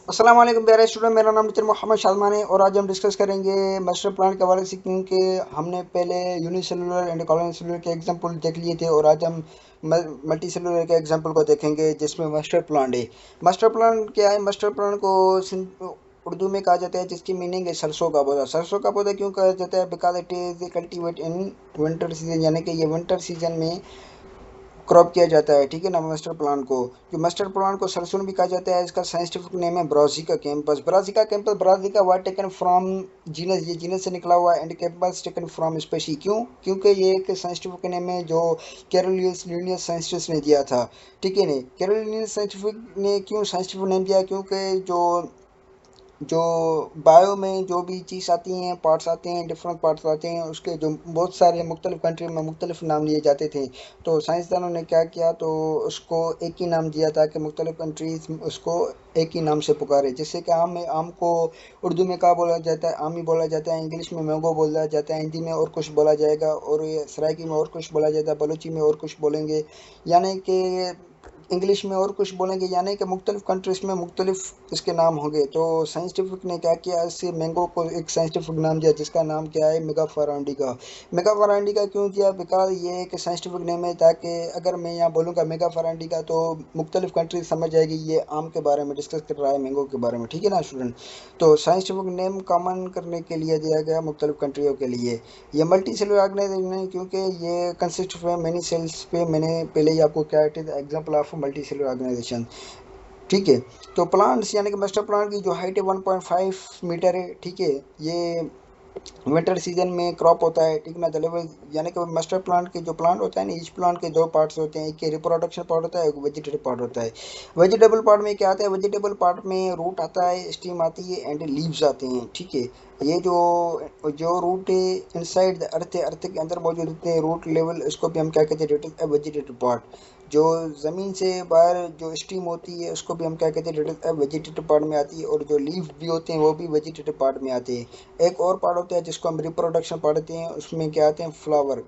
अस्सलाम वालेकुम प्यारे स्टूडेंट, मेरा नाम टीचर मोहम्मद शालमान है और आज हम डिस्कस करेंगे मास्टर प्लान के हवाले से, क्योंकि हमने पहले यूनिसेलुलर एंड कॉलोनी सेलुलर के एग्जांपल देख लिए थे और आज हम मल्टी सेलुलर के एग्जांपल को देखेंगे जिसमें मास्टर प्लान है। मास्टर प्लान क्या है? मास्टर प्लान को उर्दू में कहा जाता है जिसकी मीनिंग है सरसों का पौधा। सरसों का पौधा क्यों कहा जाता है? Because it is cultivate in winter season, यानी कि ये विंटर सीजन में क्रॉप किया जाता है। ठीक है ना। मास्टर प्लान को, जो मास्टर प्लान को सरसों भी कहा जाता है, इसका साइंटिफिक नेम है brassica campus. Brassica campus, brassica was taken from genus, ये जीनस से निकला हुआ है, and campus taken from species. क्यों? क्योंकि ये एक साइंटिफिक नेम है जो कैरोलियस लिनियस साइंटिस्ट ने दिया था। ठीक है नहीं, कैरोलियस साइंटिफिक ने क्यों साइंटिफिक नेम दिया? क्योंकि जो जो बायो में जो भी चीज़ आती हैं, पार्ट्स आते हैं, डिफरेंट पार्ट्स आते हैं, उसके जो बहुत सारे मुख्तलिफ कंट्री में मुख्तलिफ नाम लिए जाते थे। तो साइंसदानों ने क्या किया, तो उसको एक ही नाम दिया ताकि मुख्तलिफ कंट्रीज उसको एक ही नाम से पुकारे। जैसे कि आम में, आम को उर्दू में क्या बोला जाता है? आम ही बोला जाता है। इंग्लिश में मैंगो बोला जाता है। हिंदी में और कुछ बोला जाएगा, और ये सराइकी में और कुछ बोला जाता है, बलूची में और कुछ बोलेंगे, यानी कि इंग्लिश में और कुछ बोलेंगे, यानी कि मुख्तलिफ कंट्रीज में मुख्तलिफ इसके नाम होंगे। तो साइंटिफिक ने क्या किया, इससे मैंगो को एक साइंटिफिक नाम दिया जिसका नाम क्या है? मेगा फरांडिका। मेगा फरांडिका क्यों दिया? बिकॉज ये एक साइंटिफिक नेम है, ताकि अगर मैं यहाँ बोलूँगा मेगा फरांडिका तो मुख्तलिफ कंट्रीज समझ जाएगी ये आम के बारे में डिस्कस कर रहा है, मैंगो के बारे में। ठीक है ना स्टूडेंट। तो साइंटिफिक नेम कॉमन करने के लिए दिया गया मुख्तलिफ कंट्रियों के लिए। ये मल्टी सेलुलर ऑर्गेनाइजेशन है क्योंकि ये कंसिस्ट ऑफ मेनी सेल्स पे, मैंने पहले ही आपको क्या it is example of multicellular organisation. ठीक है। तो प्लांट्स, यानी कि मास्टर प्लांट की जो हाइट है 1.5 मीटर है। ठीक है। ये विंटर सीजन में क्रॉप होता है। ठीक ना। जलेबल, यानी कि मास्टर प्लांट के जो प्लांट होता है ना, ईच प्लांट के दो पार्ट्स होते हैं, एक के रिप्रोडक्शन पार्ट होता है, एक वेजिटेटिव पार्ट होता है। वेजिटेबल पार्ट में क्या आता है? वेजिटेबल पार्ट में रूट आता है, स्टीम आती है, एंड लीव्स आते हैं। ठीक है। ये जो जो रूट है इनसाइड द अर्थ है, अर्थ के अंदर मौजूद होते हैं, रूट लेवल, इसको भी हम क्या कहते हैं? That is vegetative part. जो ज़मीन से बाहर जो स्टीम होती है उसको भी हम क्या कहते हैं? डेट इज वेजिटेटिव पार्ट में आती है, और जो लीव भी होते हैं वो भी वेजिटेटिव पार्ट में आते हैं। एक और पार्ट होता है जिसको हम रिप्रोडक्शन पढ़ते हैं, उसमें क्या आते हैं? फ्लावर।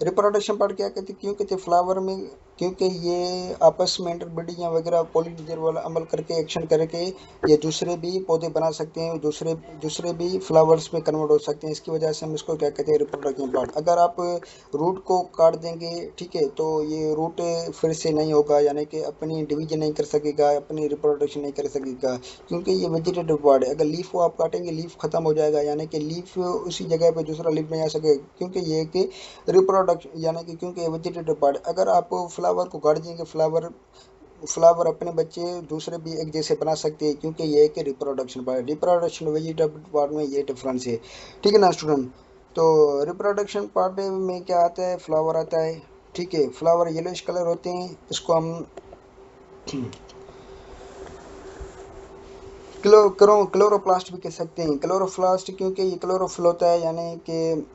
रिप्रोडक्शन पार्ट क्या कहते हैं? क्यों कहते हैं फ्लावर में? क्योंकि ये आपस में इंटरब्रीडिंग या वगैरह पॉलिनेजर वाला अमल करके, एक्शन करके ये दूसरे भी पौधे बना सकते हैं, दूसरे दूसरे भी फ्लावर्स में कन्वर्ट हो सकते हैं। इसकी वजह से हम इसको क्या कहते हैं? Reproduction part. अगर आप रूट को काट देंगे, ठीक है, तो ये रूट फिर से नहीं होगा, यानी कि अपनी डिवीजन नहीं कर सकेगा, अपनी रिप्रोडक्शन नहीं कर सकेगा, क्योंकि ये वेजिटेटिव पार्ट है। अगर लीफ को आप काटेंगे, लीफ खत्म हो जाएगा, यानी कि लीफ उसी जगह पे दूसरा लीफ नहीं आ सकेगा, क्योंकि ये एक रिप्रोडक्शन, यानी कि क्योंकि वेजिटेटिव पार्ट। अगर आप फ्लावर को काट देंगे, फ्लावर फ्लावर अपने बच्चे दूसरे भी एक जैसे बना सकते हैं, क्योंकि ये एक reproduction part. Reproduction vegetative part में ये डिफरेंस है। ठीक है ना स्टूडेंट। तो रिप्रोडक्शन पार्ट में क्या आता है? फ्लावर आता है। ठीक है। फ्लावर येलोइश कलर होते हैं, इसको हम क्लोरोप्लास्ट भी कह सकते हैं। क्लोरोप्लास्ट क्योंकि ये क्लोरोफिल होता है, यानी कि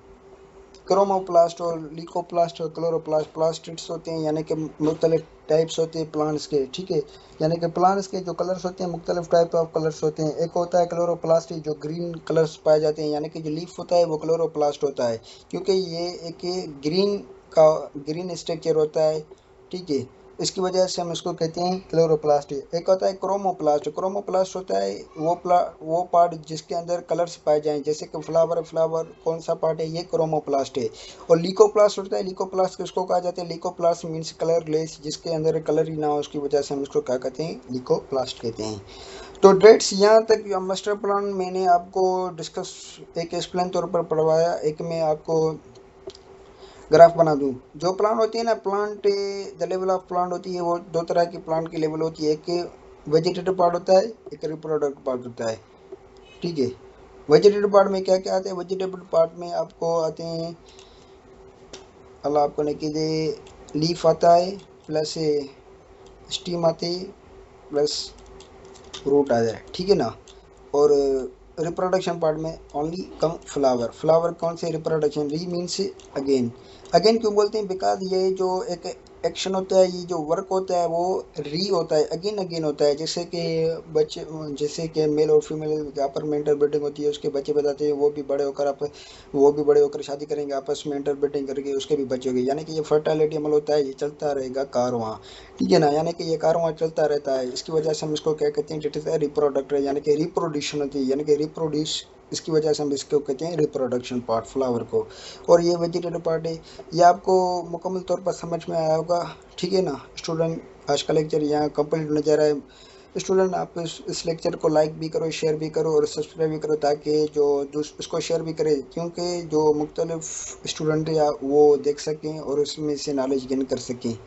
क्रोमोप्लास्ट और लीकोप्लास्ट और क्लोरोप्लास्ट प्लास्टिड्स होते हैं, यानी कि मुख्तलिफ टाइप्स होते हैं प्लांट्स के। ठीक है। यानी कि प्लांट्स के जो कलर्स होते हैं, मुख्तलिफ टाइप ऑफ कलर्स होते हैं। एक होता है क्लोरोप्लास्ट जो ग्रीन कलर्स पाए जाते हैं, यानी कि जो लीफ होता है वो क्लोरोप्लास्ट होता है, क्योंकि ये एक ग्रीन का ग्रीन स्ट्रक्चर होता है। ठीक है। इसकी वजह से हम इसको कहते हैं क्लोरोप्लास्ट। एक होता है क्रोमोप्लास्ट। क्रोमोप्लास्ट होता है वो पार्ट जिसके अंदर कलर्स पाए जाएं, जैसे कि फ्लावर, फ्लावर कौन सा पार्ट है? ये क्रोमोप्लास्ट है। और लीकोप्लास्ट होता है, लीकोप्लास्ट किसको कहा जाता है? लीकोप्लास्ट मीन्स कलरलेस, जिसके अंदर कलर ही ना हो, उसकी वजह से हम इसको क्या कहते हैं? लीकोप्लास्ट कहते हैं। तो डेट्स यहाँ तक मास्टर प्लान मैंने आपको डिस्कस एक एक्सप्लेन तौर पर पढ़वाया। एक मैं आपको ग्राफ बना दूं। जो प्लांट होती है ना, plant the level of plant होती है, वो दो तरह की प्लांट की लेवल होती है। एक वेजिटेटिव पार्ट होता है, एक रिप्रोडक्टिव पार्ट होता है। ठीक है। वेजिटेटिव पार्ट में क्या क्या आते हैं? वेजिटेटिव पार्ट में आपको आते हैं, अल्लाह आपको ने दे, लीफ आता है, प्लस स्टीम आती है, प्लस रूट आ जाए। ठीक है ना। और रिप्रोडक्शन पार्ट में ओनली कम फ्लावर। फ्लावर कौन से? रिप्रोडक्शन। री मीन्स अगेन। अगेन क्यों बोलते हैं? बिकॉज ये जो एक एक्शन होता है, ये जो वर्क होता है वो री होता है, अगेन अगेन होता है। जैसे कि बच्चे, जैसे कि मेल और फीमेल आपस में इंटरब्रीडिंग होती है, उसके बच्चे बताते हैं, वो भी बड़े होकर शादी करेंगे, आपस में इंटरब्रीडिंग करके उसके भी बच्चे होंगे, यानी कि ये फर्टालिटी अमल होता है, ये चलता रहेगा कारवां। ठीक है ना, यानी कि ये कारवां चलता रहता है। इसकी वजह से हम इसको क्या कहते हैं, इट इज रिप्रोडक्टर, यानी कि रिप्रोड्यूशन होती है, यानी कि रिप्रोड्यूस, इसकी वजह से हम इसको कहते हैं रिप्रोडक्शन पार्ट, फ्लावर को। और ये वेजिटेटिव पार्ट है। ये आपको मुकम्मल तौर पर समझ में आया होगा। ठीक है ना स्टूडेंट, आज का लेक्चर यहाँ कंप्लीट होने जा रहा है। स्टूडेंट आप इस लेक्चर को लाइक भी करो, शेयर भी करो और सब्सक्राइब भी करो, ताकि जो इसको शेयर भी करें, क्योंकि जो मुख्तलिफ स्टूडेंट या वो देख सकें और उसमें से नॉलेज गेन कर सकें।